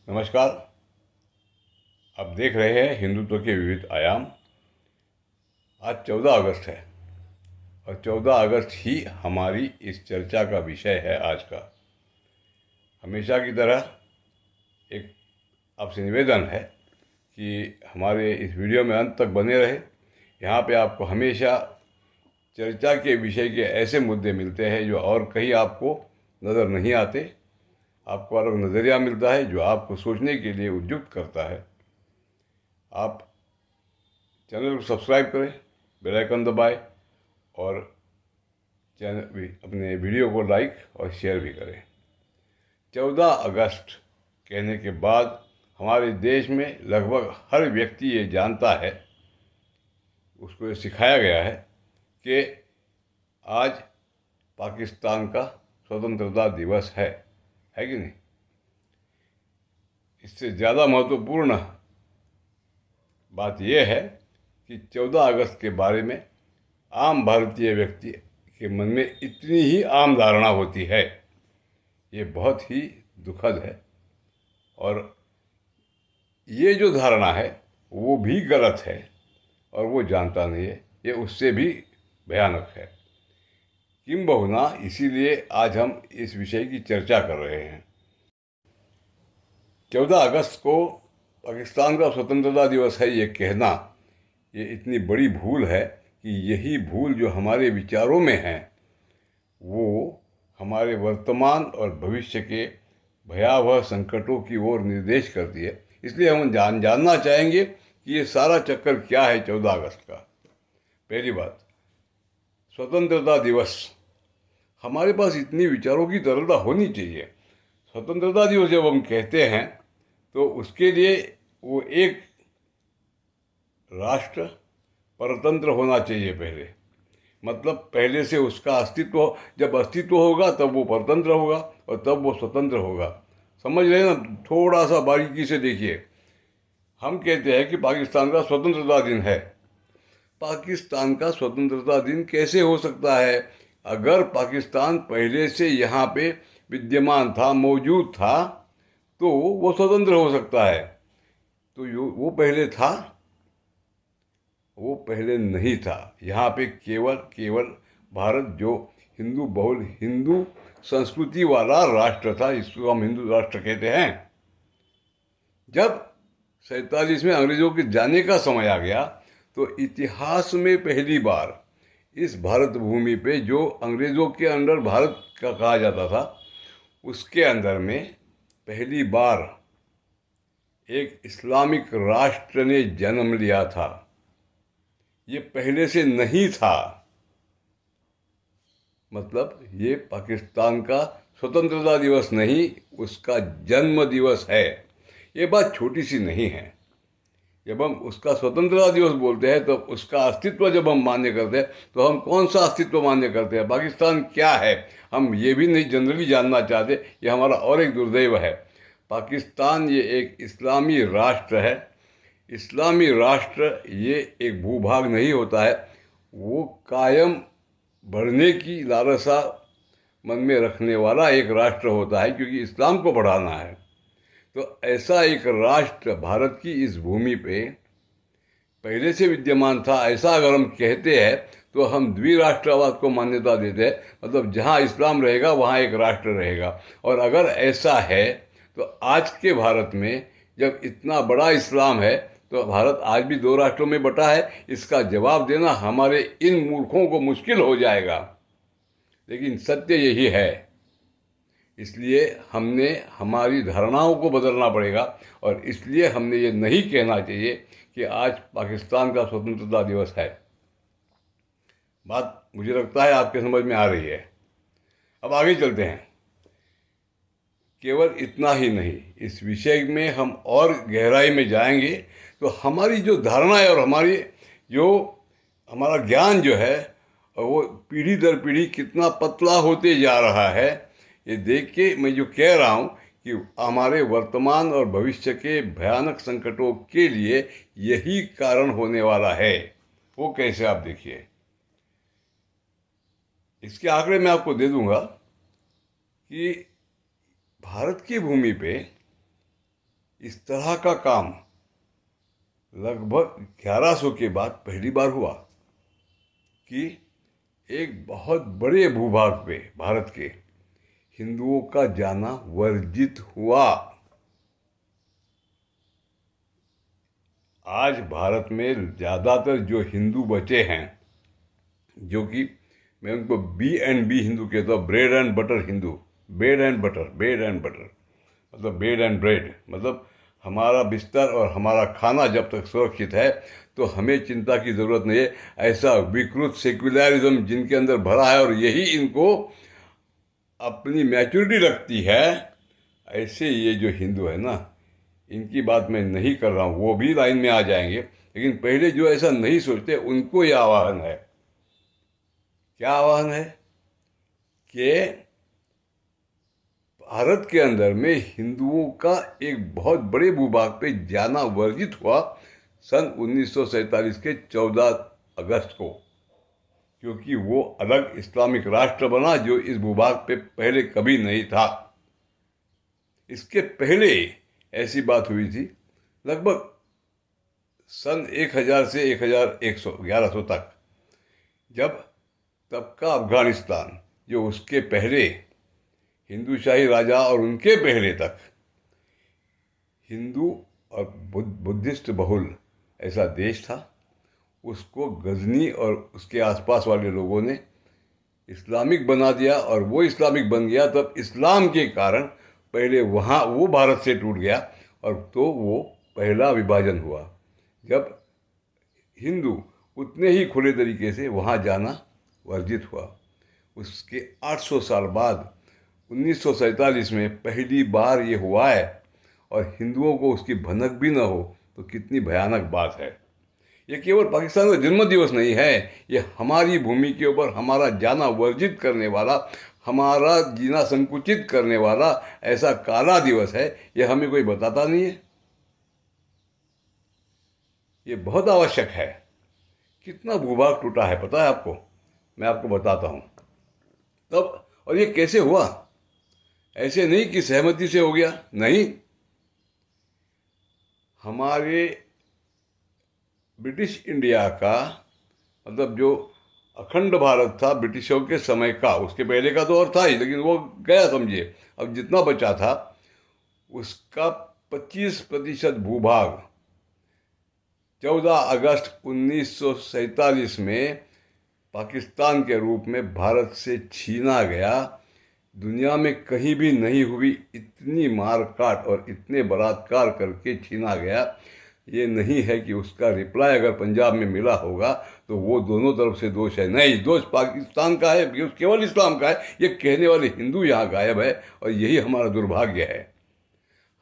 नमस्कार। आप देख रहे हैं हिंदुत्व के विविध आयाम। आज 14 अगस्त है और 14 अगस्त ही हमारी इस चर्चा का विषय है आज का। हमेशा की तरह एक आपसे निवेदन है कि हमारे इस वीडियो में अंत तक बने रहे। यहाँ पे आपको हमेशा चर्चा के विषय के ऐसे मुद्दे मिलते हैं जो और कहीं आपको नज़र नहीं आते। आपको अलग नज़रिया मिलता है जो आपको सोचने के लिए उद्युक्त करता है। आप चैनल को सब्सक्राइब करें, बेल आइकन दबाएं और चैनल भी अपने वीडियो को लाइक और शेयर भी करें। 14 अगस्त कहने के बाद हमारे देश में लगभग हर व्यक्ति ये जानता है, उसको ये सिखाया गया है कि आज पाकिस्तान का स्वतंत्रता दिवस है कि नहीं। इससे ज़्यादा महत्वपूर्ण बात यह है कि 14 अगस्त के बारे में आम भारतीय व्यक्ति के मन में इतनी ही आम धारणा होती है। ये बहुत ही दुखद है और ये जो धारणा है वो भी गलत है और वो जानता नहीं है। ये उससे भी भयानक है। किंबहुना इसीलिए आज हम इस विषय की चर्चा कर रहे हैं। 14 अगस्त को पाकिस्तान का स्वतंत्रता दिवस है ये कहना, ये इतनी बड़ी भूल है कि यही भूल जो हमारे विचारों में है वो हमारे वर्तमान और भविष्य के भयावह संकटों की ओर निर्देश करती है। इसलिए हम जानना चाहेंगे कि ये सारा चक्कर क्या है 14 अगस्त का। पहली बात, स्वतंत्रता दिवस। हमारे पास इतनी विचारों की तरलता होनी चाहिए। स्वतंत्रता दिवस जब हम कहते हैं तो उसके लिए वो एक राष्ट्र परतंत्र होना चाहिए पहले। मतलब पहले से उसका अस्तित्व, जब अस्तित्व होगा तब वो परतंत्र होगा और तब वो स्वतंत्र होगा। समझ रहे हैं ना? थोड़ा सा बारीकी से देखिए। हम कहते हैं कि पाकिस्तान का स्वतंत्रता दिन है। पाकिस्तान का स्वतंत्रता दिन कैसे हो सकता है? अगर पाकिस्तान पहले से यहाँ पे विद्यमान था, मौजूद था, तो वो स्वतंत्र हो सकता है। तो वो पहले था? वो पहले नहीं था। यहाँ पे केवल भारत जो हिंदू बहुल, हिंदू संस्कृति वाला राष्ट्र था, इसको हम हिंदू राष्ट्र कहते हैं। जब 47 में अंग्रेजों के जाने का समय आ गया तो इतिहास में पहली बार इस भारत भूमि पे, जो अंग्रेजों के अंडर भारत का कहा जाता था, उसके अंदर में पहली बार एक इस्लामिक राष्ट्र ने जन्म लिया था। ये पहले से नहीं था। मतलब ये पाकिस्तान का स्वतंत्रता दिवस नहीं, उसका जन्म दिवस है। ये बात छोटी सी नहीं है। जब हम उसका स्वतंत्रता दिवस बोलते हैं तो उसका अस्तित्व जब हम मान्य करते हैं तो हम कौन सा अस्तित्व मान्य करते हैं? पाकिस्तान क्या है हम ये भी नहीं जनरली जानना चाहते। ये हमारा और एक दुर्दैव है। पाकिस्तान ये एक इस्लामी राष्ट्र है। इस्लामी राष्ट्र ये एक भूभाग नहीं होता है। वो कायम बढ़ने की लालसा मन में रखने वाला एक राष्ट्र होता है, क्योंकि इस्लाम को बढ़ाना है। तो ऐसा एक राष्ट्र भारत की इस भूमि पे पहले से विद्यमान था। ऐसा अगर हम कहते हैं तो हम द्विराष्ट्रवाद को मान्यता देते हैं। मतलब जहाँ इस्लाम रहेगा वहाँ एक राष्ट्र रहेगा। और अगर ऐसा है तो आज के भारत में जब इतना बड़ा इस्लाम है तो भारत आज भी दो राष्ट्रों में बटा है। इसका जवाब देना हमारे इन मूर्खों को मुश्किल हो जाएगा, लेकिन सत्य यही है। इसलिए हमने हमारी धारणाओं को बदलना पड़ेगा और इसलिए हमने ये नहीं कहना चाहिए कि आज पाकिस्तान का स्वतंत्रता दिवस है। बात मुझे लगता है आपके समझ में आ रही है। अब आगे चलते हैं। केवल इतना ही नहीं, इस विषय में हम और गहराई में जाएंगे तो हमारी जो धारणा है और हमारा ज्ञान जो है वो पीढ़ी दर पीढ़ी कितना पतला होते जा रहा है। ये देख के मैं जो कह रहा हूँ कि हमारे वर्तमान और भविष्य के भयानक संकटों के लिए यही कारण होने वाला है। वो कैसे, आप देखिए। इसके आंकड़े मैं आपको दे दूंगा कि भारत की भूमि पे इस तरह का काम लगभग 1100 के बाद पहली बार हुआ कि एक बहुत बड़े भूभाग पे भारत के हिंदुओं का जाना वर्जित हुआ। आज भारत में ज़्यादातर जो हिंदू बचे हैं, जो कि मैं उनको B&B हिंदू कहता हूँ, bread and butter Hindu, bread and butter मतलब ब्रेड एंड ब्रेड, मतलब हमारा बिस्तर और हमारा खाना जब तक सुरक्षित है तो हमें चिंता की ज़रूरत नहीं है। ऐसा विकृत सेक्युलरिज्म जिनके अंदर भरा है और यही इनको अपनी मैच्योरिटी लगती है, ऐसे ये जो हिंदू है ना, इनकी बात मैं नहीं कर रहा हूँ, वो भी लाइन में आ जाएंगे, लेकिन पहले जो ऐसा नहीं सोचते उनको ये आह्वान है। क्या आह्वान है कि भारत के अंदर में हिंदुओं का एक बहुत बड़े भूभाग पे जाना वर्जित हुआ सन 1947 के 14 अगस्त को, क्योंकि वो अलग इस्लामिक राष्ट्र बना जो इस भूभाग पे पहले कभी नहीं था। इसके पहले ऐसी बात हुई थी लगभग सन 1000 से 1100 तक, जब तब का अफगानिस्तान, जो उसके पहले हिंदूशाही राजा और उनके पहले तक हिंदू और बुद्धिस्ट बहुल ऐसा देश था, उसको गजनी और उसके आसपास वाले लोगों ने इस्लामिक बना दिया। और वो इस्लामिक बन गया तब इस्लाम के कारण पहले वहाँ वो भारत से टूट गया, और तो वो पहला विभाजन हुआ जब हिंदू उतने ही खुले तरीके से वहाँ जाना वर्जित हुआ। उसके 800 साल बाद 1947 में पहली बार ये हुआ है, और हिंदुओं को उसकी भनक भी न हो तो कितनी भयानक बात है। ये केवल पाकिस्तान का जन्म दिवस नहीं है, ये हमारी भूमि के ऊपर हमारा जाना वर्जित करने वाला, हमारा जीना संकुचित करने वाला ऐसा काला दिवस है। ये हमें कोई बताता नहीं है। ये बहुत आवश्यक है। कितना भूभाग टूटा है पता है आपको? मैं आपको बताता हूँ तब। और ये कैसे हुआ? ऐसे नहीं कि सहमति से हो गया, नहीं। हमारे ब्रिटिश इंडिया का, मतलब जो अखंड भारत था ब्रिटिशों के समय का, उसके पहले का तो और था ही, लेकिन वो गया समझिए। अब जितना बचा था उसका 25% भूभाग 14 अगस्त 1947 में पाकिस्तान के रूप में भारत से छीना गया। दुनिया में कहीं भी नहीं हुई इतनी मारकाट और इतने बलात्कार करके छीना गया। ये नहीं है कि उसका रिप्लाई अगर पंजाब में मिला होगा तो वो दोनों तरफ से दोष है, नहीं, दोष पाकिस्तान का है, केवल इस्लाम का है। ये कहने वाले हिंदू यहाँ गायब है, और यही हमारा दुर्भाग्य है।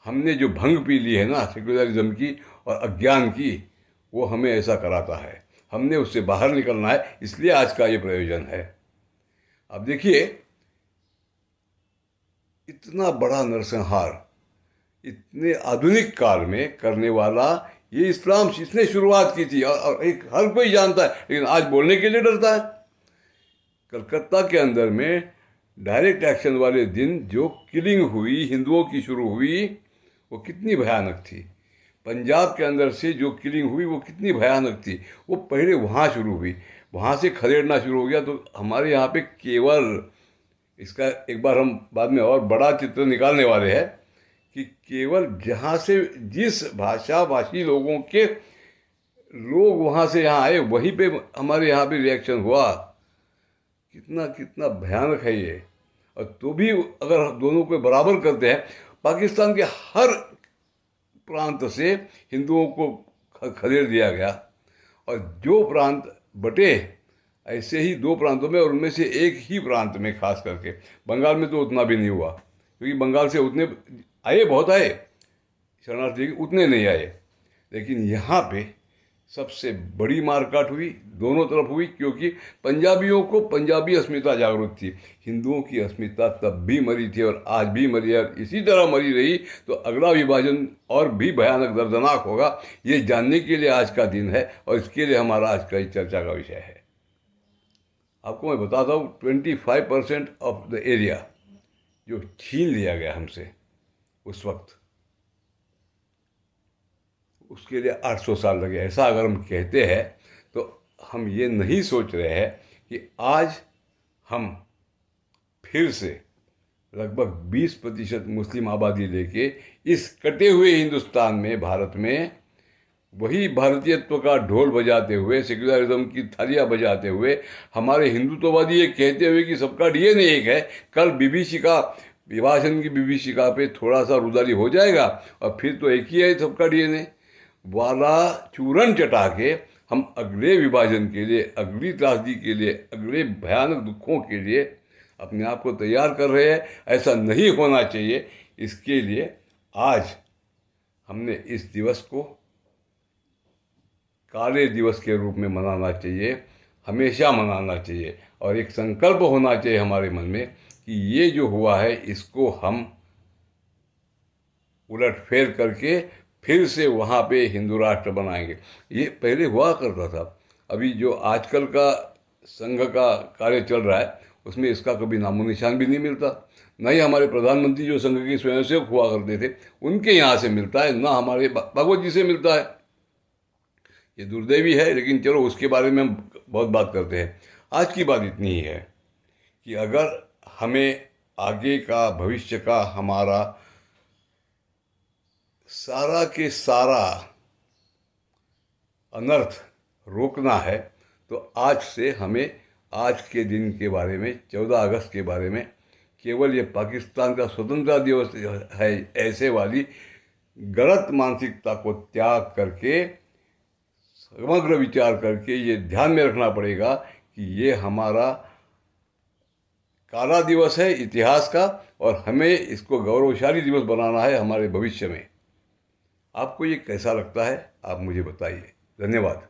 हमने जो भंग पी ली है ना सेक्युलरिज्म की और अज्ञान की, वो हमें ऐसा कराता है। हमने उससे बाहर निकलना है, इसलिए आज का ये प्रयोजन है। अब देखिए, इतना बड़ा नरसंहार इतने आधुनिक काल में करने वाला ये इस्लाम, इसने शुरुआत की थी, और एक हर कोई जानता है, लेकिन आज बोलने के लिए डरता है। कलकत्ता के अंदर में डायरेक्ट एक्शन वाले दिन जो किलिंग हुई, हिंदुओं की शुरू हुई, वो कितनी भयानक थी। पंजाब के अंदर से जो किलिंग हुई वो कितनी भयानक थी। वो पहले वहाँ शुरू हुई, वहाँ से खदेड़ना शुरू हो गया। तो हमारे यहाँ पे केवल, इसका एक बार हम बाद में और बड़ा चित्र निकालने वाले हैं, कि केवल जहाँ से जिस भाषा भाषी लोगों के लोग वहाँ से यहाँ आए, वहीं पे हमारे यहाँ पे रिएक्शन हुआ। कितना कितना भयानक है ये। और तो भी अगर दोनों को बराबर करते हैं, पाकिस्तान के हर प्रांत से हिंदुओं को खदेड़ दिया गया, और जो प्रांत बटे ऐसे ही 2 प्रांतों में, और उनमें से एक ही प्रांत में खास करके बंगाल में तो उतना भी नहीं हुआ, क्योंकि बंगाल से उतने आए, बहुत आए शरणार्थी, उतने नहीं आए। लेकिन यहाँ पे सबसे बड़ी मारकाट हुई, दोनों तरफ हुई, क्योंकि पंजाबियों को पंजाबी अस्मिता जागरूक थी। हिंदुओं की अस्मिता तब भी मरी थी और आज भी मरी है, और इसी तरह मरी रही तो अगला विभाजन और भी भयानक दर्दनाक होगा। ये जानने के लिए आज का दिन है, और इसके लिए हमारा आज का चर्चा का विषय है। आपको मैं बताता हूँ, 25% ऑफ द एरिया जो छीन लिया गया हमसे उस वक्त, उसके लिए 800 साल लगे। ऐसा अगर हम कहते हैं तो हम ये नहीं सोच रहे हैं कि आज हम फिर से लगभग 20% मुस्लिम आबादी लेके इस कटे हुए हिंदुस्तान में, भारत में, वही भारतीयत्व का ढोल बजाते हुए, सेक्युलरिज्म की थालियां बजाते हुए, हमारे हिंदुत्ववादी ये कहते हुए कि सबका डीएनए एक है, कल विभीषिका, विभाजन की विभीषिका पे थोड़ा सा रुदारी हो जाएगा और फिर तो एक ही है सबका डीएनए वाला चूरन चटा के हम अगले विभाजन के लिए, अगली त्रासदी के लिए, अगले भयानक दुखों के लिए अपने आप को तैयार कर रहे हैं। ऐसा नहीं होना चाहिए। इसके लिए आज हमने इस दिवस को काले दिवस के रूप में मनाना चाहिए, हमेशा मनाना चाहिए, और एक संकल्प होना चाहिए हमारे मन में कि ये जो हुआ है इसको हम उलटफेर करके फिर से वहाँ पे हिंदू राष्ट्र बनाएंगे। ये पहले हुआ करता था। अभी जो आजकल का संघ का कार्य चल रहा है उसमें इसका कभी नामो निशान भी नहीं मिलता। न ही हमारे प्रधानमंत्री जो संघ के स्वयंसेवक हुआ करते थे उनके यहाँ से मिलता है, ना हमारे भगवत जी से मिलता है। ये दुर्दैवी है, लेकिन चलो उसके बारे में हम बहुत बात करते हैं। आज की बात इतनी ही है कि अगर हमें आगे का भविष्य का हमारा सारा के सारा अनर्थ रोकना है तो आज से हमें आज के दिन के बारे में, 14 अगस्त के बारे में, केवल ये पाकिस्तान का स्वतंत्रता दिवस है ऐसे वाली गलत मानसिकता को त्याग करके, समग्र विचार करके ये ध्यान में रखना पड़ेगा कि ये हमारा काला दिवस है इतिहास का और हमें इसको गौरवशाली दिवस बनाना है हमारे भविष्य में। आपको ये कैसा लगता है आप मुझे बताइए। धन्यवाद।